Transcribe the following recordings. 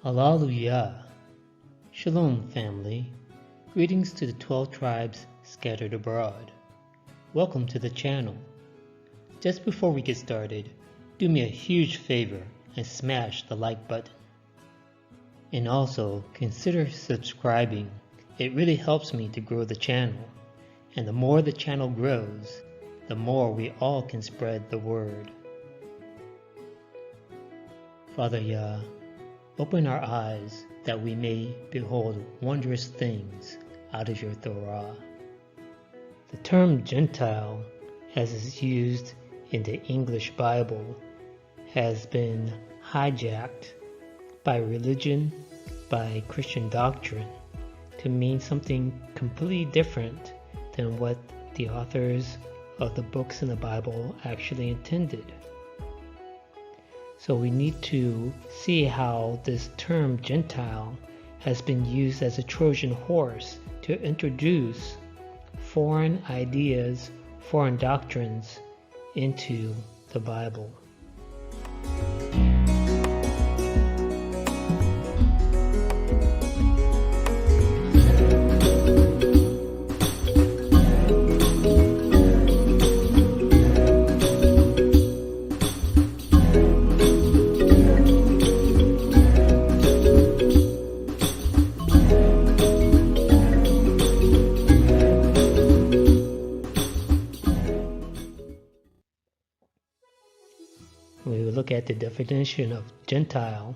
Hallelujah! Shalom, family. Greetings to the 12 tribes scattered abroad. Welcome to the channel. Just before we get started, do me a huge favor and smash the like button. And also, consider subscribing. It really helps me to grow the channel. And the more the channel grows, the more we all can spread the word. Father Yah, open our eyes that we may behold wondrous things out of your Torah. The term Gentile, as is used in the English Bible, has been hijacked by religion, by Christian doctrine, to mean something completely different than what the authors of the books in the Bible actually intended. So we need to see how this term Gentile has been used as a Trojan horse to introduce foreign ideas, foreign doctrines into the Bible. When we look at the definition of Gentile,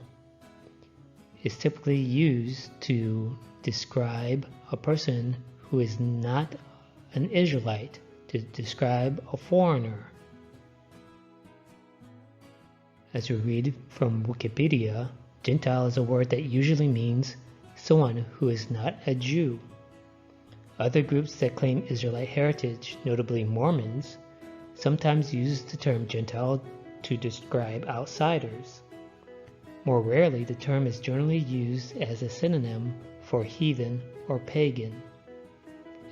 it's typically used to describe a person who is not an Israelite, to describe a foreigner. As we read from Wikipedia, Gentile is a word that usually means someone who is not a Jew. Other groups that claim Israelite heritage, notably Mormons, sometimes use the term Gentile to describe outsiders. More rarely, the term is generally used as a synonym for heathen or pagan.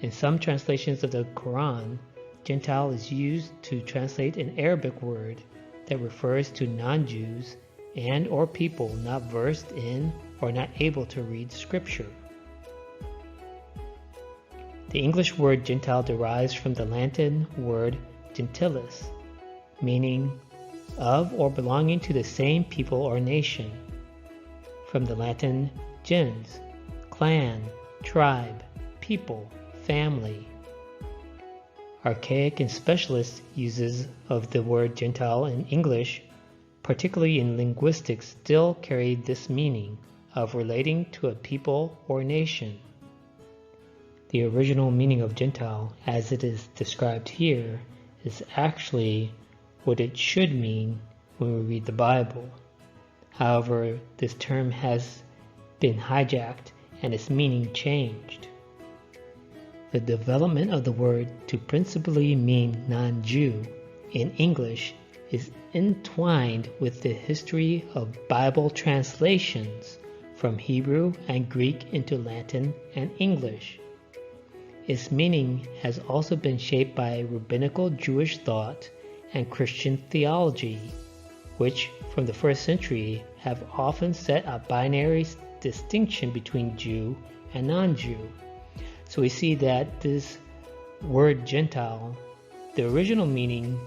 In some translations of the Quran, Gentile is used to translate an Arabic word that refers to non-Jews and or people not versed in or not able to read scripture. The English word Gentile derives from the Latin word gentilis, meaning of or belonging to the same people or nation, from the Latin gens, clan, tribe, people, family. Archaic and specialist uses of the word Gentile in English, particularly in linguistics, still carry this meaning of relating to a people or nation. The original meaning of Gentile, as it is described here, is actually what it should mean when we read the Bible. However, this term has been hijacked and its meaning changed. The development of the word to principally mean non-Jew in English is entwined with the history of Bible translations from Hebrew and Greek into Latin and English. Its meaning has also been shaped by rabbinical Jewish thought and Christian theology, which from the first century have often set a binary distinction between Jew and non-Jew. So we see that this word Gentile, the original meaning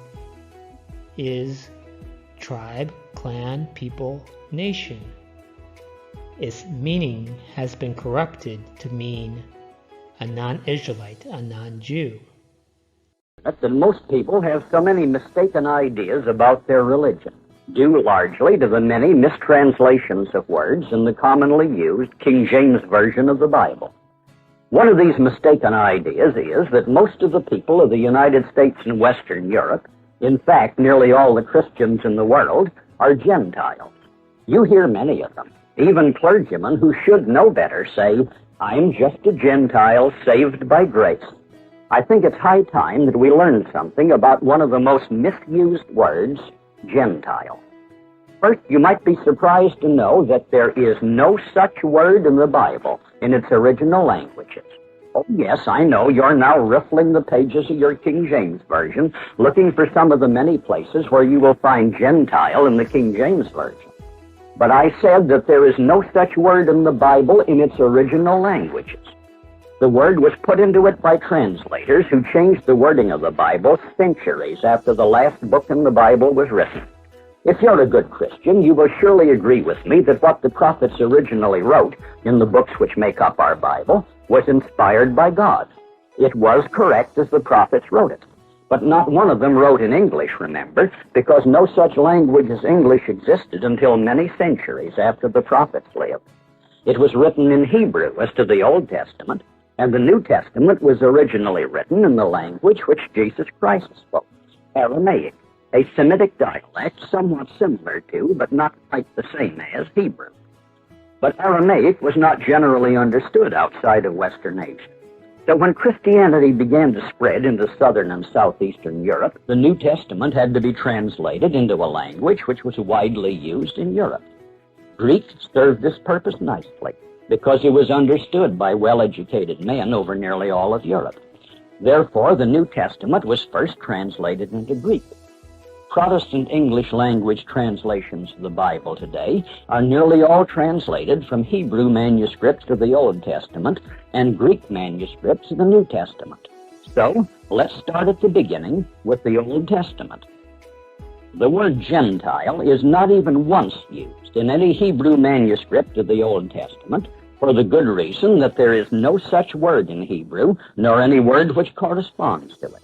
is tribe, clan, people, nation. Its meaning has been corrupted to mean a non-Israelite, a non-Jew. That most people have so many mistaken ideas about their religion, due largely to the many mistranslations of words in the commonly used King James Version of the Bible. One of these mistaken ideas is that most of the people of the United States and Western Europe, in fact nearly all the Christians in the world, are Gentiles. You hear many of them, even clergymen who should know better, say, "I'm just a Gentile saved by grace." I think it's high time that we learn something about one of the most misused words, Gentile. First, you might be surprised to know that there is no such word in the Bible in its original languages. Oh, yes, I know you're now riffling the pages of your King James Version, looking for some of the many places where you will find Gentile in the King James Version. But I said that there is no such word in the Bible in its original languages. The word was put into it by translators who changed the wording of the Bible centuries after the last book in the Bible was written. If you're a good Christian, you will surely agree with me that what the prophets originally wrote in the books which make up our Bible was inspired by God. It was correct as the prophets wrote it. But not one of them wrote in English, remember, because no such language as English existed until many centuries after the prophets lived. It was written in Hebrew as to the Old Testament, and the New Testament was originally written in the language which Jesus Christ spoke, Aramaic, a Semitic dialect somewhat similar to, but not quite the same as, Hebrew. But Aramaic was not generally understood outside of Western Asia. So when Christianity began to spread into southern and southeastern Europe, the New Testament had to be translated into a language which was widely used in Europe. Greek served this purpose nicely, because it was understood by well-educated men over nearly all of Europe. Therefore, the New Testament was first translated into Greek. Protestant English language translations of the Bible today are nearly all translated from Hebrew manuscripts of the Old Testament and Greek manuscripts of the New Testament. So, let's start at the beginning with the Old Testament. The word Gentile is not even once used in any Hebrew manuscript of the Old Testament, for the good reason that there is no such word in Hebrew, nor any word which corresponds to it.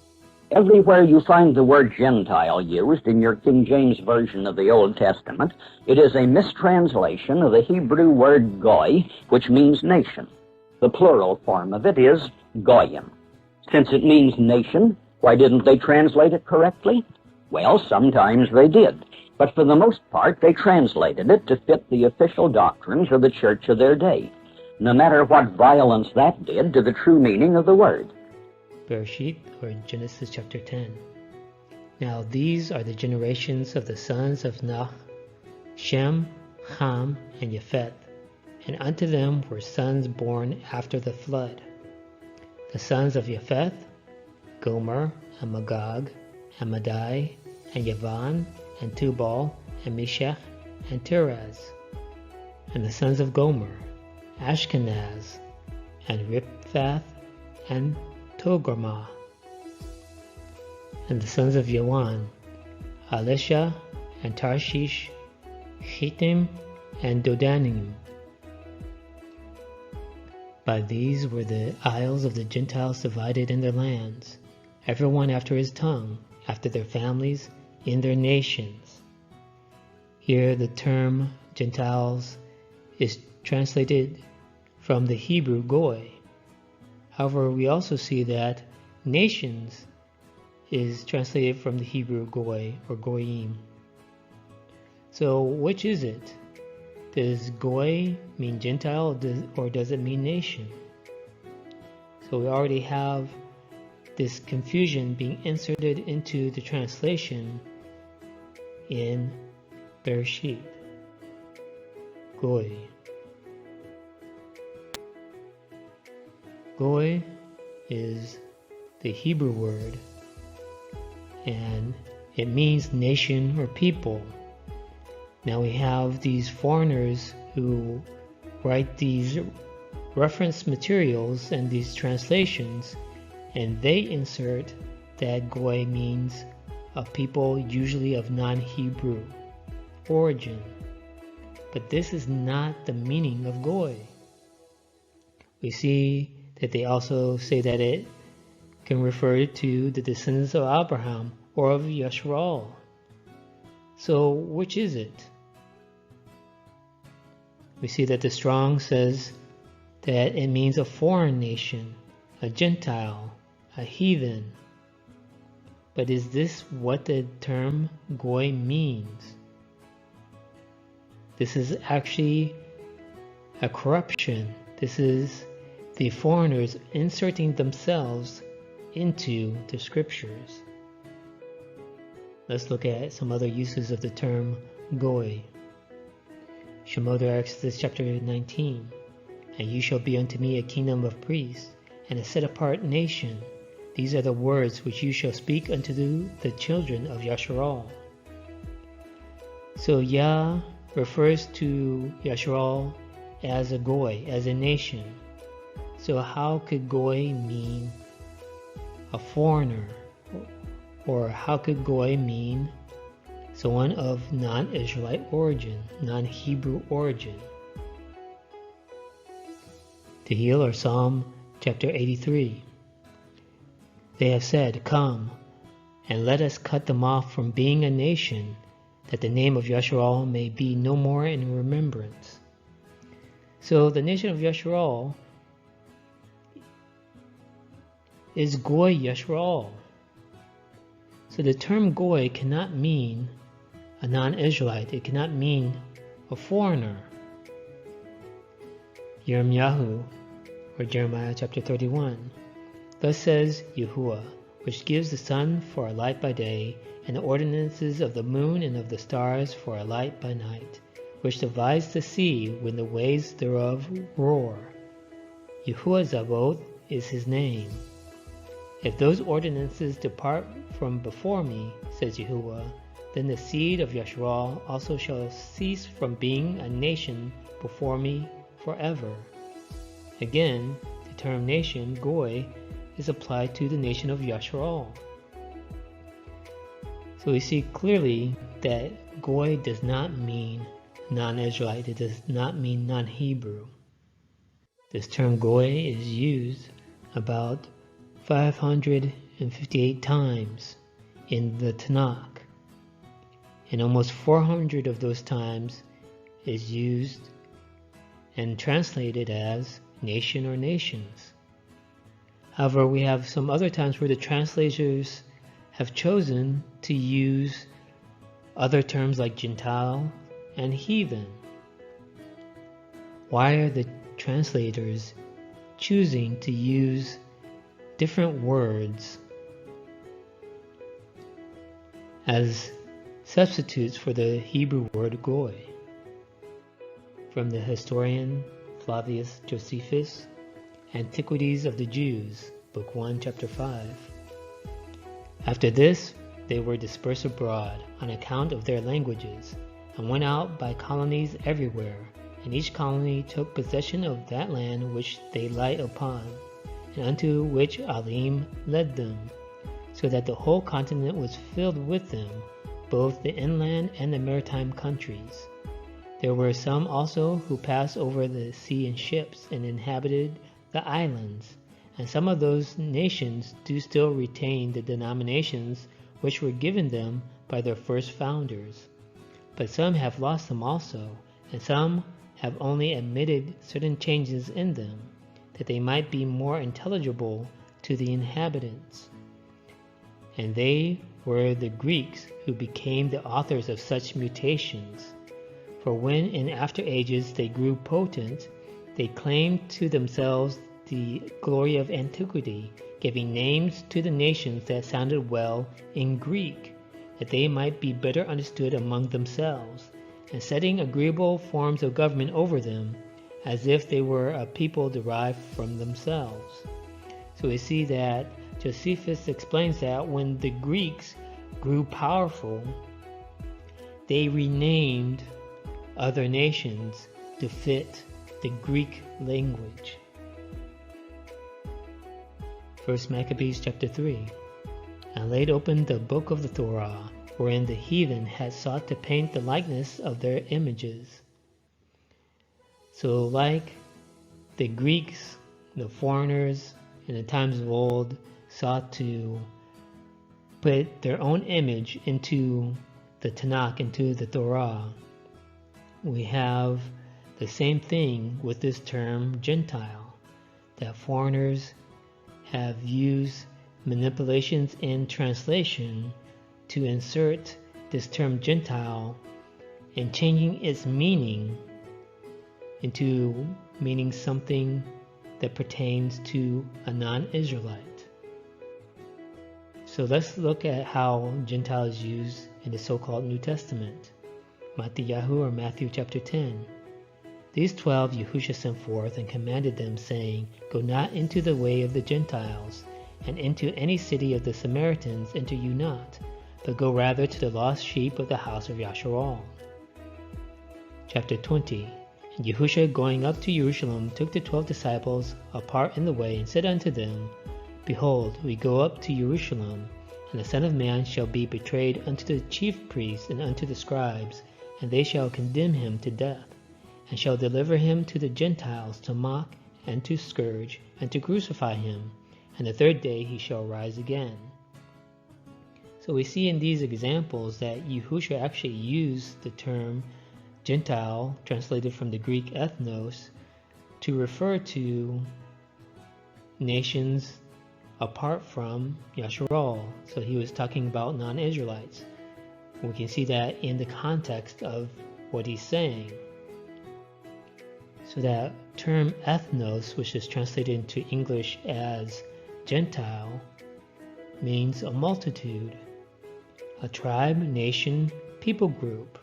Everywhere you find the word Gentile used in your King James Version of the Old Testament, it is a mistranslation of the Hebrew word goy, which means nation. The plural form of it is goyim. Since it means nation, why didn't they translate it correctly? Well, sometimes they did, but for the most part they translated it to fit the official doctrines of the church of their day, no matter what violence that did to the true meaning of the word. Bereshit, or Genesis chapter 10. Now these are the generations of the sons of Noach, Shem, Ham, and Japheth, and unto them were sons born after the flood. The sons of Japheth, Gomer, and Magog, and Madai, and Yavan, and Tubal, and Meshach, and Tiras. And the sons of Gomer, Ashkenaz, and Riphath, and Togarmah. And the sons of Yawan, Elisha, and Tarshish, Chittim, and Dodanim. By these were the isles of the Gentiles divided in their lands, everyone after his tongue, after their families, in their nations. Here the term Gentiles is translated from the Hebrew goy. However, we also see that nations is translated from the Hebrew goy or goyim. So which is it? Does goy mean Gentile or does it mean nation? So we already have this confusion being inserted into the translation in Bereshit. Goy. Goy is the Hebrew word, and it means nation or people. Now we have these foreigners who write these reference materials and these translations, and they insert that Goy means a people usually of non-Hebrew origin. But this is not the meaning of Goy. We see that they also say that it can refer to the descendants of Abraham or of Yashrael. So which is it? We see that the Strong says that it means a foreign nation, a Gentile, a heathen. But is this what the term Goy means? This is actually a corruption. This is the foreigners inserting themselves into the scriptures. Let's look at some other uses of the term Goy. Shemot, Exodus chapter 19. And you shall be unto me a kingdom of priests, and a set apart nation. These are the words which you shall speak unto the children of Yasharal. So Yah refers to Yasharal as a goy, as a nation. So how could goy mean a foreigner? Or how could goy mean someone of non-Israelite origin, non-Hebrew origin? Tehillah or Psalm chapter 83. They have said, "Come, and let us cut them off from being a nation, that the name of Yasharal may be no more in remembrance." So the nation of Yasharal is Goy Yasharal. So the term Goy cannot mean a non-Israelite. It cannot mean a foreigner. Yirmiyahu, or Jeremiah chapter 31. Thus says Yahuwah, which gives the sun for a light by day, and the ordinances of the moon and of the stars for a light by night, which divides the sea when the waves thereof roar. Yahuwah Zabaoth is his name. If those ordinances depart from before me, says Yahuwah, then the seed of Yasharal also shall cease from being a nation before me forever. Again, the term nation, Goy, is applied to the nation of Yasharal. So we see clearly that Goy does not mean non-Israelite. It does not mean non-Hebrew. This term Goy is used about 558 times in the Tanakh, and almost 400 of those times is used and translated as nation or nations. However, we have some other times where the translators have chosen to use other terms like Gentile and heathen. Why are the translators choosing to use different words as substitutes for the Hebrew word Goy? From the historian Flavius Josephus, Antiquities of the Jews, Book 1, Chapter 5. After this, they were dispersed abroad on account of their languages, and went out by colonies everywhere, and each colony took possession of that land which they light upon, and unto which Elim led them, so that the whole continent was filled with them, both the inland and the maritime countries. There were some also who passed over the sea in ships, and inhabited the islands, and some of those nations do still retain the denominations which were given them by their first founders. But some have lost them also, and some have only admitted certain changes in them, that they might be more intelligible to the inhabitants. And they were the Greeks who became the authors of such mutations. For when in after ages they grew potent, they claimed to themselves the glory of antiquity, giving names to the nations that sounded well in Greek, that they might be better understood among themselves, and setting agreeable forms of government over them, as if they were a people derived from themselves. So we see that Josephus explains that when the Greeks grew powerful, they renamed other nations to fit the Greek language. 1 Maccabees chapter 3. And laid open the book of the Torah, wherein the heathen had sought to paint the likeness of their images. So like the Greeks, the foreigners in the times of old sought to put their own image into the Tanakh, into the Torah, we have the same thing with this term Gentile, that foreigners have used manipulations in translation to insert this term Gentile and changing its meaning into meaning something that pertains to a non-Israelite. So let's look at how Gentile is used in the so-called New Testament. Matthew or Matthew chapter 10. These 12 Yahushua sent forth and commanded them, saying, Go not into the way of the Gentiles, and into any city of the Samaritans enter you not, but go rather to the lost sheep of the house of Yasharal. chapter 20. And Yahushua, going up to Jerusalem, took the 12 disciples apart in the way, and said unto them, Behold, we go up to Jerusalem, and the Son of Man shall be betrayed unto the chief priests and unto the scribes, and they shall condemn him to death, and shall deliver him to the Gentiles to mock and to scourge and to crucify him, and the third day he shall rise again. So we see in these examples that Yahushua actually used the term Gentile, translated from the Greek ethnos, to refer to nations apart from Yasharal. So he was talking about non-Israelites. We can see that in the context of what he's saying. So that term ethnos, which is translated into English as Gentile, means a multitude, a tribe, nation, people group.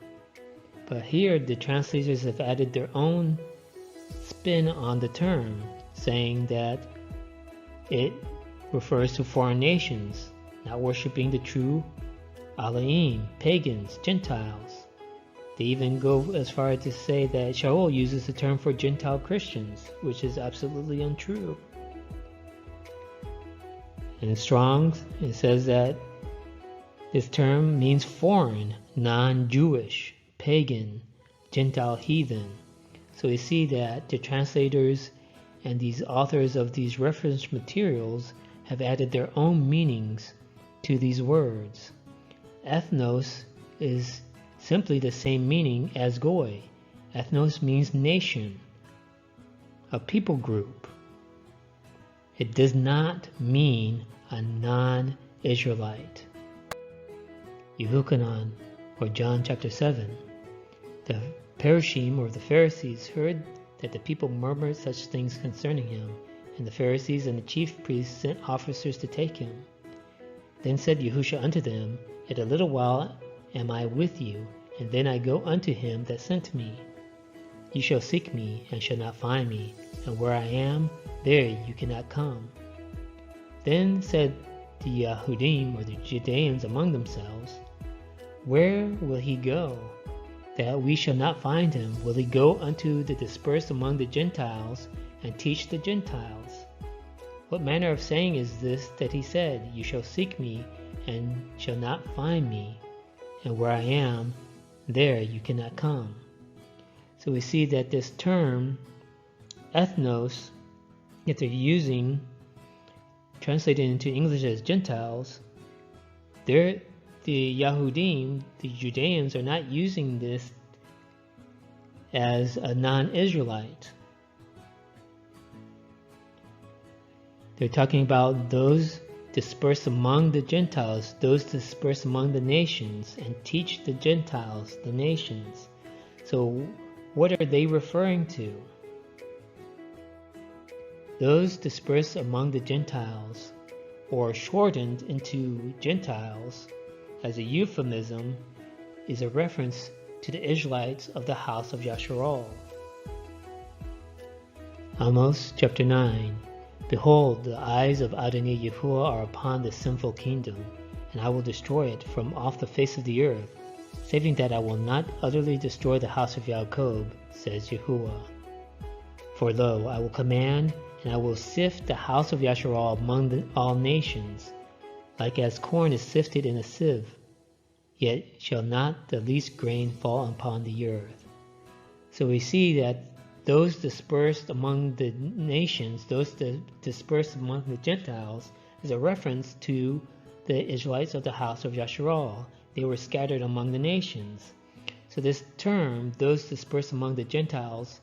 But here the translators have added their own spin on the term, saying that it refers to foreign nations, not worshiping the true Elohim, pagans, Gentiles. They even go as far as to say that Shaul uses the term for Gentile Christians, which is absolutely untrue. In Strong's, it says that this term means foreign, non-Jewish, pagan, Gentile heathen. So we see that the translators and these authors of these reference materials have added their own meanings to these words. Ethnos is simply the same meaning as Goy. Ethnos means nation, a people group. It does not mean a non-Israelite. Yehukanan, or John chapter 7. The Parashim, or the Pharisees, heard that the people murmured such things concerning him, and the Pharisees and the chief priests sent officers to take him. Then said Yahushua unto them, Yet a little while am I with you, and then I go unto him that sent me. Ye shall seek me, and shall not find me, and where I am, there you cannot come. Then said the Yahudim, or the Judeans, among themselves, Where will he go, that we shall not find him? Will he go unto the dispersed among the Gentiles, and teach the Gentiles? What manner of saying is this that he said, You shall seek me, and shall not find me, and where I am, there you cannot come. So we see that this term, ethnos, that they're using, translated into English as Gentiles, the Yahudim, the Judeans, are not using this as a non-Israelite. They're talking about those dispersed among the Gentiles, those dispersed among the nations, and teach the Gentiles, the nations. So what are they referring to? Those dispersed among the Gentiles, or shortened into Gentiles, as a euphemism, is a reference to the Israelites of the house of Yasharal. Amos chapter 9. Behold, the eyes of Adonai Yahuwah are upon the sinful kingdom, and I will destroy it from off the face of the earth, saving that I will not utterly destroy the house of Jacob, says Yahuwah. For lo, I will command, and I will sift the house of Yasharal among all nations, like as corn is sifted in a sieve, yet shall not the least grain fall upon the earth. So we see that those dispersed among the nations, those dispersed among the Gentiles, is a reference to the Israelites of the house of Yasharal. They were scattered among the nations. So this term, those dispersed among the Gentiles,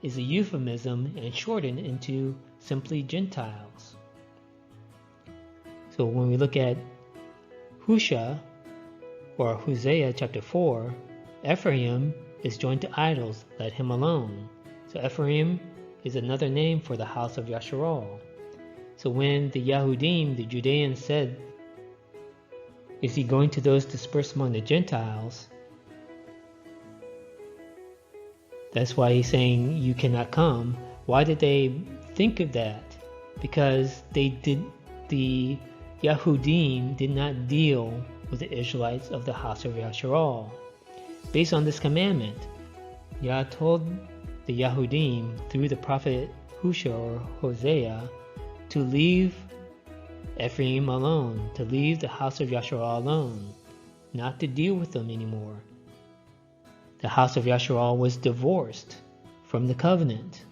is a euphemism and shortened into simply Gentiles. So when we look at Husha, or Hosea chapter 4, Ephraim is joined to idols, let him alone. So Ephraim is another name for the house of Yasharal. So when the Yahudim, the Judeans, said, Is he going to those dispersed among the Gentiles? That's why he's saying, You cannot come. Why did they think of that? Because the Yahudim did not deal with the Israelites of the house of Yasharal. Based on this commandment, Yah told the Yahudim through the prophet Husha or Hosea to leave Ephraim alone, to leave the house of Yasharal alone, not to deal with them anymore. The house of Yasharal was divorced from the covenant,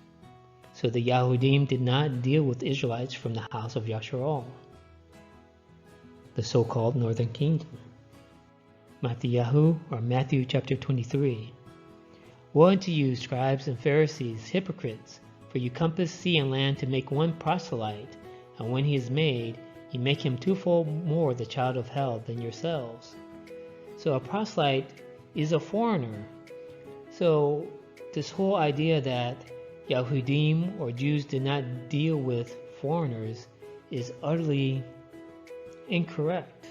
so the Yahudim did not deal with Israelites from the house of Yasharal, the so-called northern kingdom. Matthew chapter 23. Woe unto you, scribes and Pharisees, hypocrites, for you compass sea and land to make one proselyte, and when he is made, you make him twofold more the child of hell than yourselves. So a proselyte is a foreigner. So this whole idea that Yahudim or Jews did not deal with foreigners is utterly incorrect.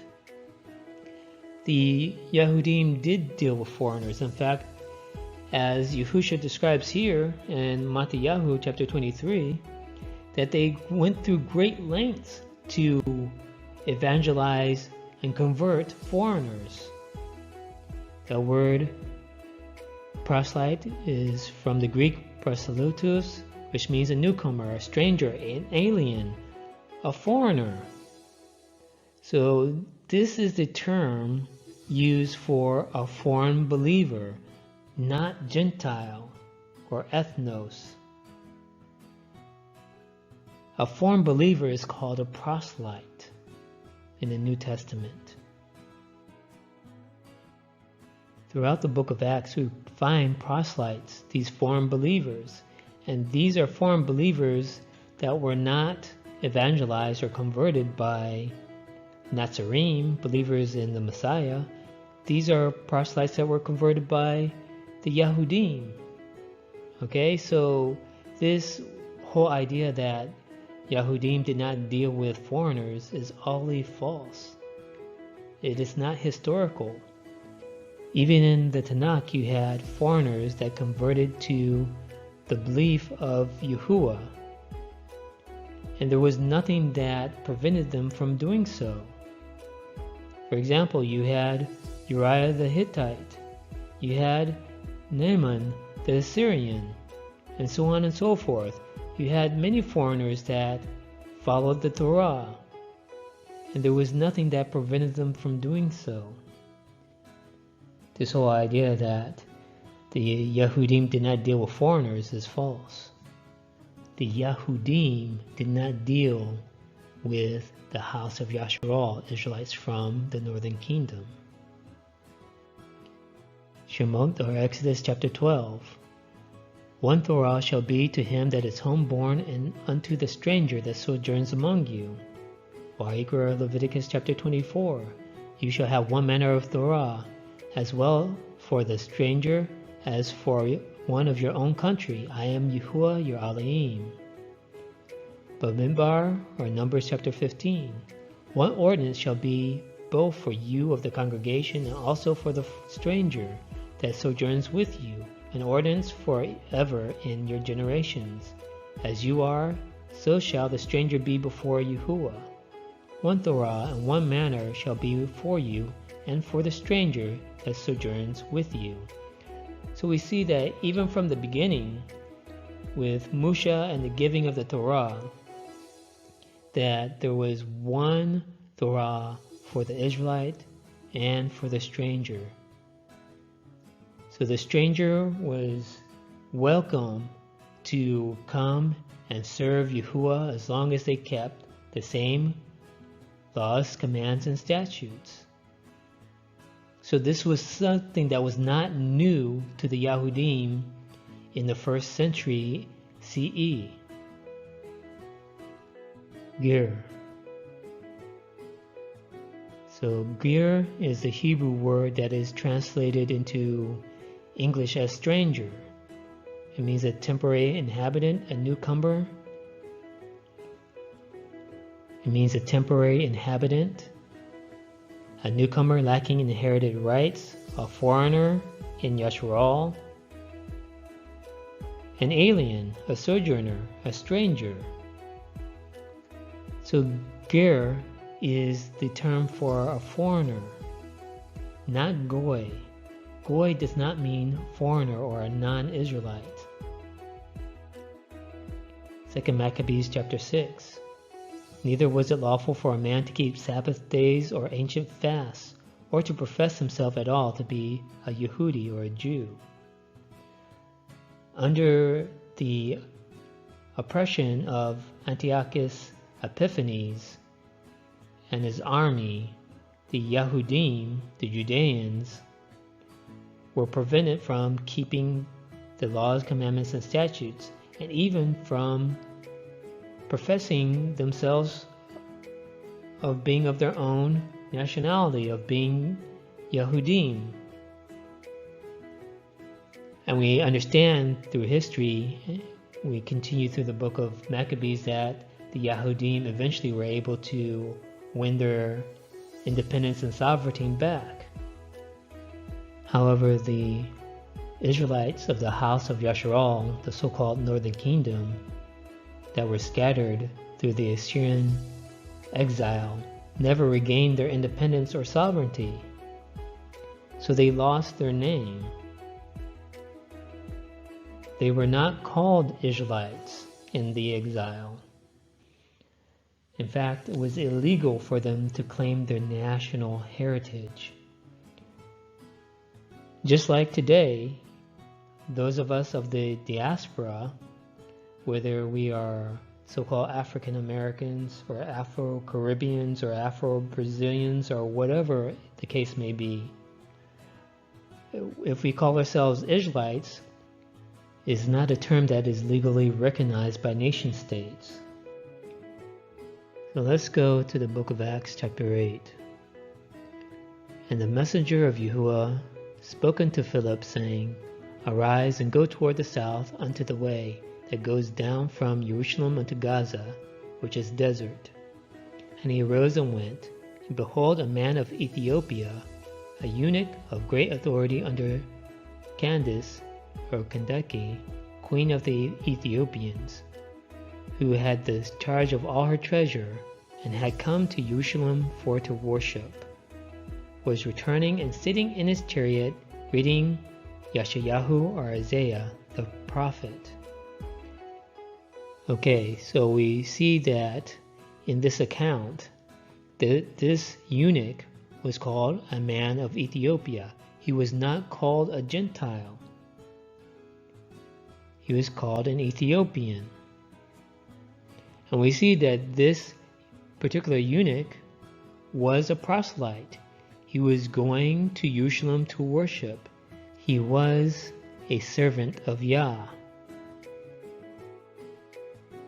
The Yahudim did deal with foreigners. In fact, as Yehusha describes here in Matthew chapter 23, that they went through great lengths to evangelize and convert foreigners. The word proselyte is from the Greek proselytos, which means a newcomer, a stranger, an alien, a foreigner. So this is the term used for a foreign believer, not Gentile or ethnos. A foreign believer is called a proselyte in the New Testament. Throughout the book of Acts, we find proselytes, these foreign believers, and these are foreign believers that were not evangelized or converted by Nazarene, believers in the Messiah. These are proselytes that were converted by the Yahudim. Okay, so this whole idea that Yahudim did not deal with foreigners is utterly false. It is not historical. Even in the Tanakh, you had foreigners that converted to the belief of Yahuwah, and there was nothing that prevented them from doing so. For example, you had Uriah the Hittite, you had Naaman the Assyrian, and so on and so forth. You had many foreigners that followed the Torah, and there was nothing that prevented them from doing so. This whole idea that the Yahudim did not deal with foreigners is false. The Yahudim did not deal with the house of Yasharal, Israelites from the northern kingdom. Shemot, or Exodus chapter 12. One Torah shall be to him that is homeborn, and unto the stranger that sojourns among you. Or Leviticus chapter 24. You shall have one manner of Torah, as well for the stranger as for one of your own country. I am Yahuwah your Elohim. Bamidbar, or Numbers chapter 15. One ordinance shall be both for you of the congregation and also for the stranger that sojourns with you, an ordinance forever in your generations. As you are, so shall the stranger be before Yahuwah. One Torah and one manner shall be for you and for the stranger that sojourns with you. So we see that even from the beginning, with Musha and the giving of the Torah, that there was one Torah for the Israelite and for the stranger. So the stranger was welcome to come and serve Yahuwah as long as they kept the same laws, commands, and statutes. So this was something that was not new to the Yahudim in the 1st century CE. Ger. So ger is the Hebrew word that is translated into English as stranger. It means a temporary inhabitant, a newcomer. It means a temporary inhabitant, a newcomer lacking inherited rights, a foreigner in Yasharal, an alien, a sojourner, a stranger. So ger is the term for a foreigner, not goy. Goy does not mean foreigner or a non-Israelite. 2 Maccabees chapter 6. Neither was it lawful for a man to keep Sabbath days or ancient fasts, or to profess himself at all to be a Yehudi or a Jew. Under the oppression of Antiochus Epiphanes and his army, the Yahudim, the Judeans, were prevented from keeping the laws, commandments, and statutes, and even from professing themselves of being of their own nationality, of being Yahudim. And we understand through history, we continue through the book of Maccabees, that the Yahudim eventually were able to win their independence and sovereignty back. However, the Israelites of the house of Yasharal, the so-called northern kingdom, that were scattered through the Assyrian exile, never regained their independence or sovereignty. So they lost their name. They were not called Israelites in the exile. In fact, it was illegal for them to claim their national heritage. Just like today, those of us of the diaspora, whether we are so-called African Americans or Afro-Caribbeans or Afro-Brazilians or whatever the case may be, if we call ourselves Israelites, is not a term that is legally recognized by nation states. So let's go to the book of Acts chapter 8. And the messenger of Yahuwah spoke unto Philip, saying, Arise and go toward the south unto the way that goes down from Jerusalem unto Gaza, which is desert. And he arose and went, and behold, a man of Ethiopia, a eunuch of great authority under Candace, or Kandake, queen of the Ethiopians, who had the charge of all her treasure, and had come to Jerusalem for to worship, was returning and sitting in his chariot, reading Yeshayahu or Isaiah the prophet. Okay, so we see that in this account, this eunuch was called a man of Ethiopia. He was not called a Gentile. He was called an Ethiopian. And we see that this particular eunuch was a proselyte. He was going to Jerusalem to worship. He was a servant of Yah.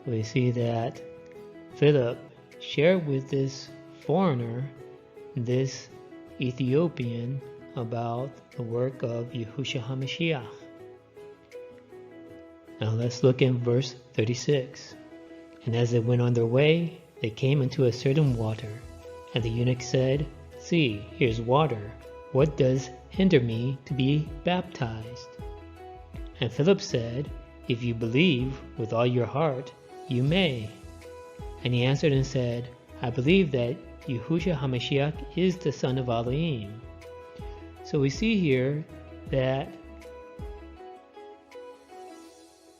We see that Philip shared with this foreigner, this Ethiopian, about the work of Yahushua HaMashiach. Now let's look in verse 36. And as they went on their way, they came into a certain water. And the eunuch said, See, here's water. What does hinder me to be baptized? And Philip said, If you believe with all your heart, you may. And he answered and said, I believe that Yahushua HaMashiach is the son of Elohim. So we see here that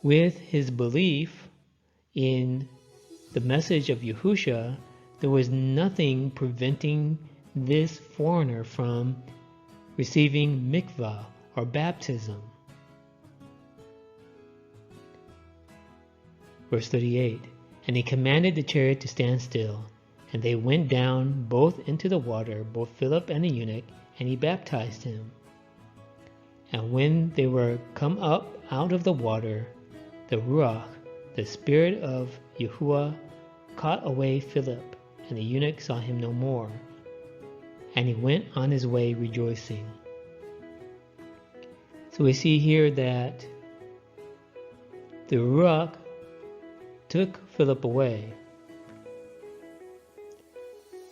with his belief in the message of Yahushua, there was nothing preventing this foreigner from receiving mikvah or baptism. Verse 38, And he commanded the chariot to stand still, and they went down both into the water, both Philip and the eunuch, and he baptized him. And when they were come up out of the water, the Ruach, the Spirit of Yahuwah, caught away Philip, and the eunuch saw him no more. And he went on his way rejoicing. So we see here that the Ruach took Philip away.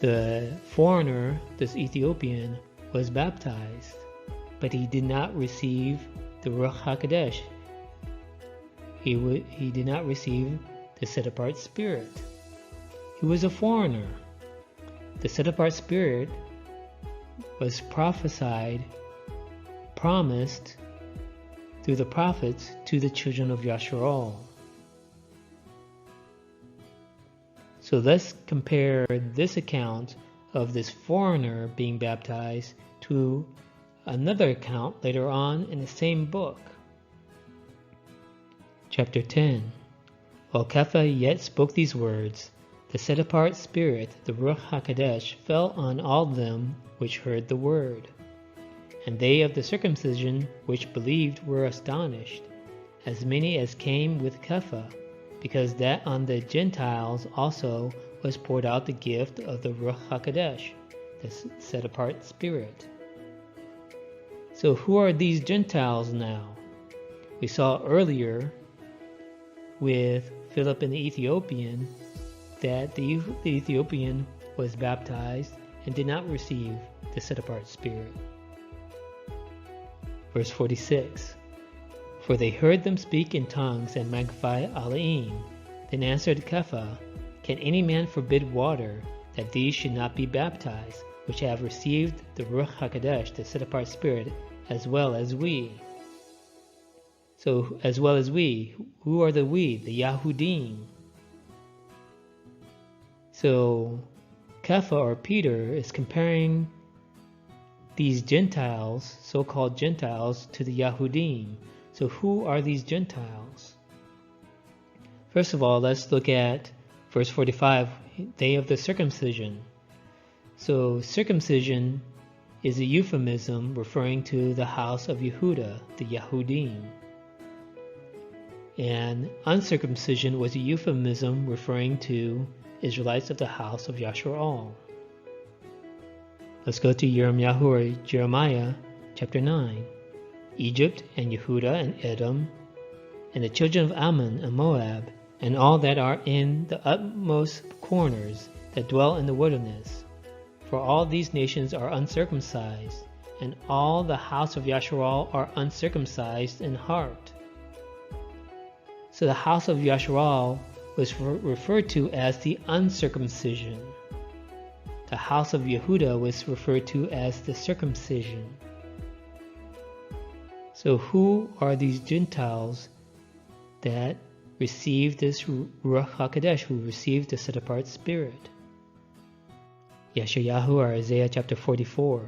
The foreigner, this Ethiopian, was baptized, but he did not receive the Ruach HaKodesh. He did not receive the set-apart spirit. He was a foreigner. The set-apart spirit was prophesied promised through the prophets to the children of Yasharal. So let's compare this account of this foreigner being baptized to another account later on in the same book. Chapter 10. While Kepha yet spoke these words, the set-apart spirit, the Ruach HaKodesh, fell on all them which heard the word. And they of the circumcision which believed were astonished, as many as came with Kepha, because that on the Gentiles also was poured out the gift of the Ruach HaKodesh, the set-apart spirit. So who are these Gentiles now? We saw earlier with Philip and the Ethiopian that the Ethiopian was baptized and did not receive the set-apart spirit. Verse 46. For they heard them speak in tongues and magnify Elohim. Then answered Kepha, Can any man forbid water, that these should not be baptized, which have received the Ruach HaKodesh, the set-apart spirit, as well as we? So, as well as we, who are the we? The Yahudim. So, Kepha or Peter is comparing these Gentiles, so-called Gentiles, to the Yahudim. So who are these Gentiles? First of all, let's look at verse 45, they of the circumcision. So circumcision is a euphemism referring to the house of Yehuda, the Yahudim. And uncircumcision was a euphemism referring to Israelites of the house of Yasharal. Let's go to Yirmiyahu or Jeremiah chapter 9. Egypt and Yehuda and Edom, and the children of Ammon and Moab, and all that are in the utmost corners that dwell in the wilderness. For all these nations are uncircumcised, and all the house of Yasharal are uncircumcised in heart. So the house of Yasharal was referred to as the uncircumcision. The house of Yehuda was referred to as the circumcision. So who are these Gentiles that received this Ruach HaKodesh, who received the set-apart spirit? Yeshayahu or Isaiah chapter 44.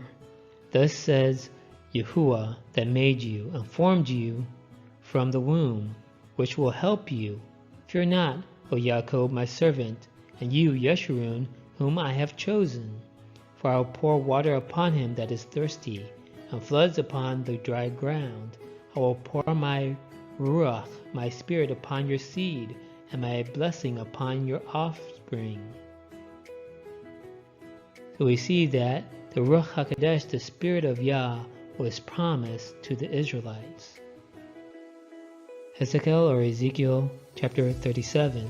Thus says Yahuwah that made you and formed you from the womb, which will help you. Fear not, O Yaakov my servant, and you, Yeshurun, whom I have chosen. For I will pour water upon him that is thirsty, and floods upon the dry ground. I will pour my Ruach, my spirit, upon your seed, and my blessing upon your offspring. So we see that the Ruach HaKodesh, the spirit of Yah, was promised to the Israelites. Hezekiel or Ezekiel chapter 37.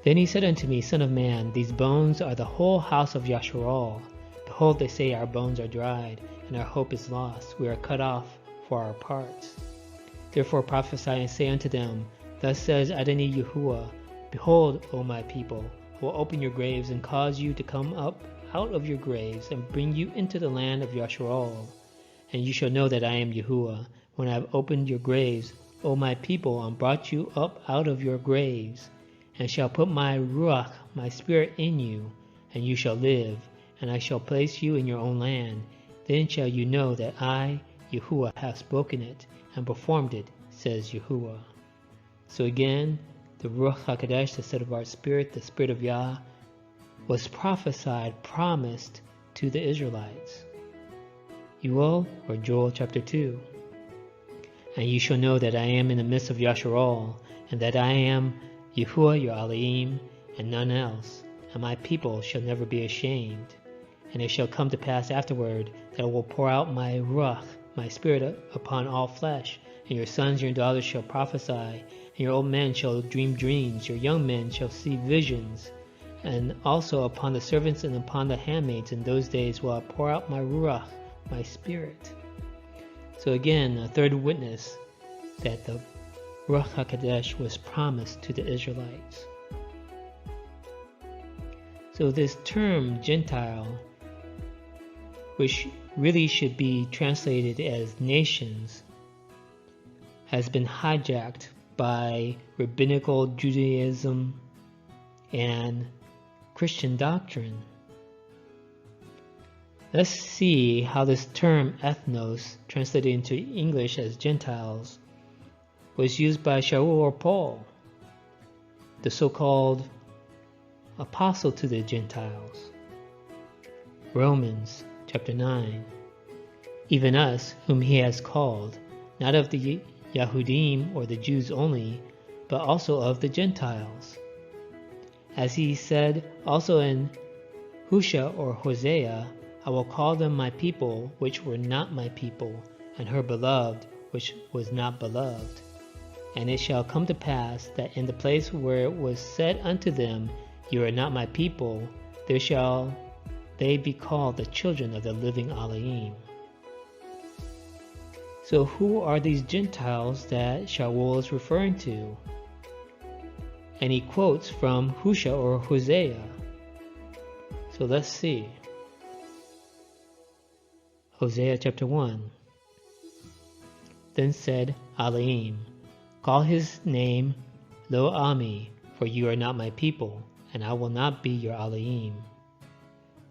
Then he said unto me, Son of man, these bones are the whole house of Yasharal. Behold, they say, Our bones are dried, and our hope is lost. We are cut off for our parts. Therefore prophesy and say unto them, Thus says Adonai Yahuwah, Behold, O my people, I will open your graves and cause you to come up out of your graves and bring you into the land of Yasharal. And you shall know that I am Yahuwah, when I have opened your graves, O my people, and brought you up out of your graves, and shall put my Ruach, my spirit, in you, and you shall live, and I shall place you in your own land. Then shall you know that I, Yahuwah, have spoken it, and performed it, says Yahuwah. So again, the Ruach HaKodesh, the set-apart spirit, the spirit of Yah, was prophesied, promised to the Israelites. Yoel or Joel chapter 2. And you shall know that I am in the midst of Yasharal, and that I am Yahuwah your Elohim, and none else, and my people shall never be ashamed. And it shall come to pass afterward that I will pour out my Ruach, my spirit, upon all flesh, and your sons and your daughters shall prophesy, and your old men shall dream dreams, your young men shall see visions, and also upon the servants and upon the handmaids in those days will I pour out my Ruach, my spirit. So again, a third witness that the Ruach HaKodesh was promised to the Israelites. So this term Gentile, which really should be translated as nations, has been hijacked by rabbinical Judaism and Christian doctrine. Let's see how this term ethnos, translated into English as Gentiles, was used by Shaul or Paul, the so-called apostle to the Gentiles. Romans chapter 9. Even us, whom he has called, not of the Yahudim or the Jews only, but also of the Gentiles. As he said also in Hosea or Hosea, I will call them my people, which were not my people, and her beloved, which was not beloved. And it shall come to pass that in the place where it was said unto them, You are not my people, there shall they be called the children of the living Elohim. So who are these Gentiles that Shaul is referring to? And he quotes from Hosea or Hosea. So let's see. Hosea chapter 1. Then said Elohim, Call his name Lo Ami, for you are not my people, and I will not be your Elohim.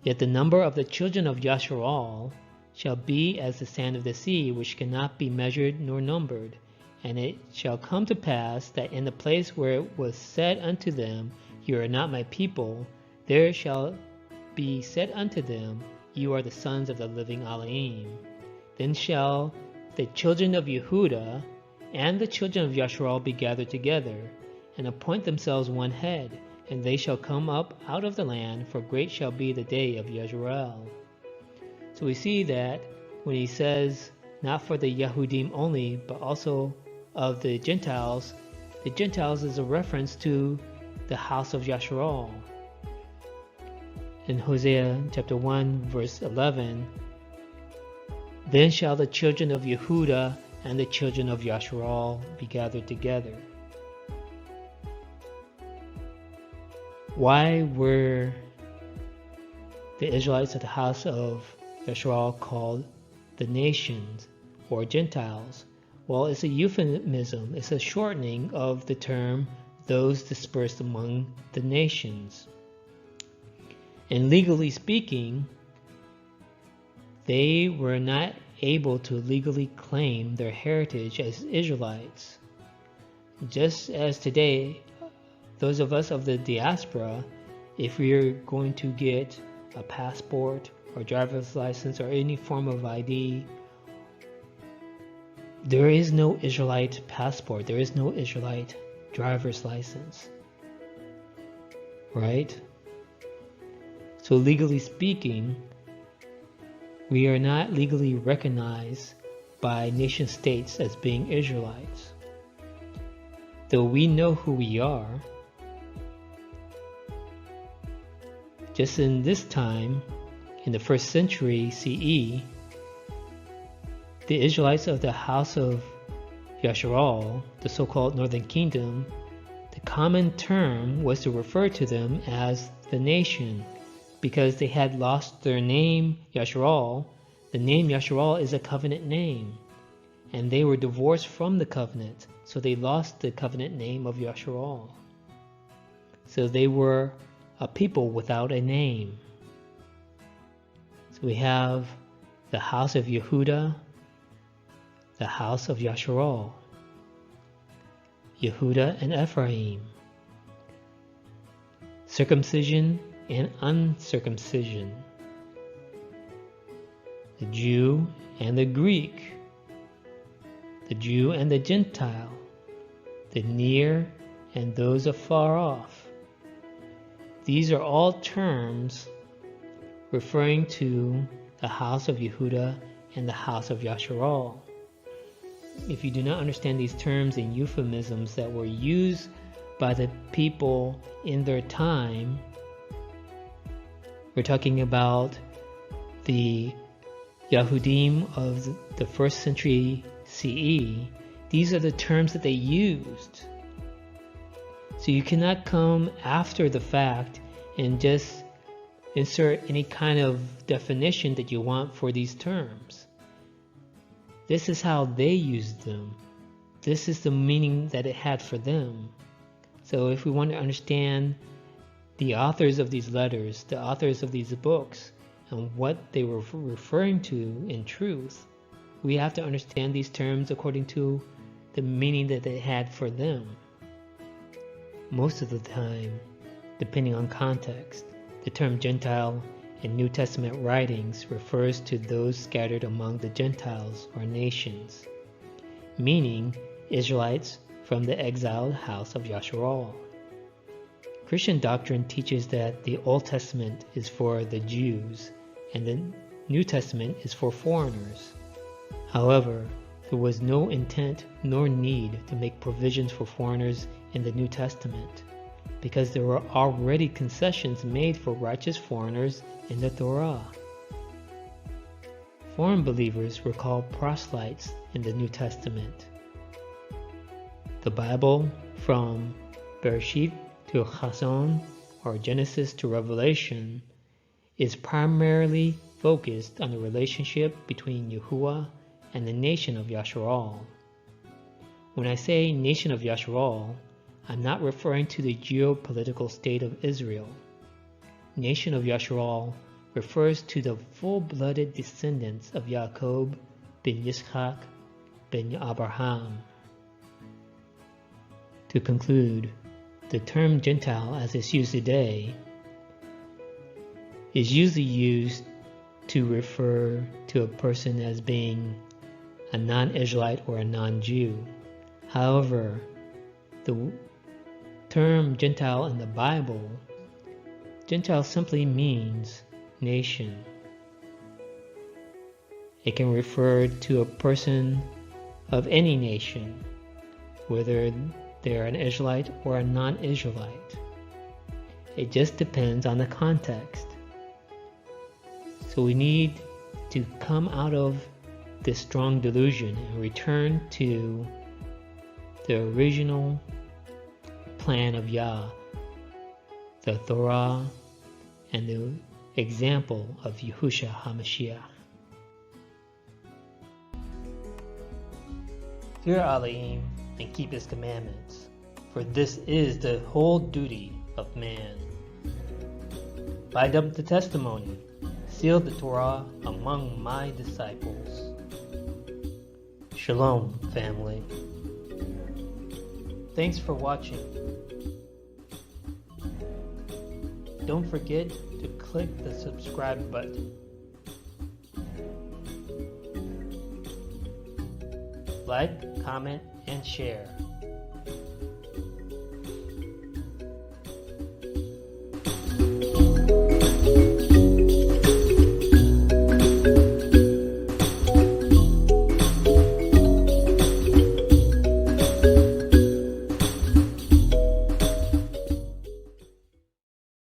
Yet the number of the children of Yasharal shall be as the sand of the sea, which cannot be measured nor numbered. And it shall come to pass that in the place where it was said unto them, You are not my people, there shall be said unto them, You are the sons of the living Elohim. Then shall the children of Yehuda and the children of Yasharal be gathered together, and appoint themselves one head, and they shall come up out of the land, for great shall be the day of Yasharal. So we see that when he says, not for the Yahudim only, but also of the Gentiles is a reference to the house of Yasharal. In Hosea chapter 1 verse 11, Then shall the children of Yehuda and the children of Yasharal be gathered together. Why were the Israelites of the house of Yasharal called the nations or Gentiles? Well, it's a euphemism. It's a shortening of the term those dispersed among the nations. And legally speaking, they were not able to legally claim their heritage as Israelites. Just as today, those of us of the diaspora, if we're going to get a passport or driver's license or any form of ID, there is no Israelite passport, there is no Israelite driver's license, right? So legally speaking, we are not legally recognized by nation states as being Israelites. Though we know who we are, just in this time, in the 1st century CE, the Israelites of the house of Yasharal, the so-called Northern Kingdom, the common term was to refer to them as the nation, because they had lost their name Yasharal. The name Yasharal is a covenant name, and they were divorced from the covenant, so they lost the covenant name of Yasharal. So they were a people without a name. So we have the house of Yehuda, the house of Yasharal, Yehuda and Ephraim, circumcision and uncircumcision, the Jew and the Greek, the Jew and the Gentile, the near and those afar off. These are all terms referring to the house of Yehuda and the house of Yasharal. If you do not understand these terms and euphemisms that were used by the people in their time, we're talking about the Yahudim of the 1st century CE. These are the terms that they used. So you cannot come after the fact and just insert any kind of definition that you want for these terms. This is how they used them. This is the meaning that it had for them. So if we want to understand the authors of these letters, the authors of these books, and what they were referring to in truth, we have to understand these terms according to the meaning that they had for them. Most of the time, depending on context, the term Gentile in New Testament writings refers to those scattered among the Gentiles or nations, meaning Israelites from the exiled house of Yasharal. Christian doctrine teaches that the Old Testament is for the Jews and the New Testament is for foreigners. However, there was no intent nor need to make provisions for foreigners in the New Testament, because there were already concessions made for righteous foreigners in the Torah. Foreign believers were called proselytes in the New Testament. The Bible, from Bereshit to Chazon, or Genesis to Revelation, is primarily focused on the relationship between Yahuwah and the nation of Yasharal. When I say nation of Yasharal, I'm not referring to the geopolitical state of Israel. Nation of Yasharal refers to the full-blooded descendants of Yaakov ben Yitzchak ben Abraham. To conclude, the term Gentile as it's used today is usually used to refer to a person as being a non-Israelite or a non-Jew. However, the term Gentile in the Bible, Gentile simply means nation. It can refer to a person of any nation, whether they're an Israelite or a non-Israelite. It just depends on the context. So we need to come out of this strong delusion and return to the original plan of Yah, the Torah, and the example of Yahushua HaMashiach. Fear Elohim and keep his commandments, for this is the whole duty of man. Bind up the testimony, seal the Torah among my disciples. Shalom, family. Thanks for watching. Don't forget to click the subscribe button. Like, comment, and share.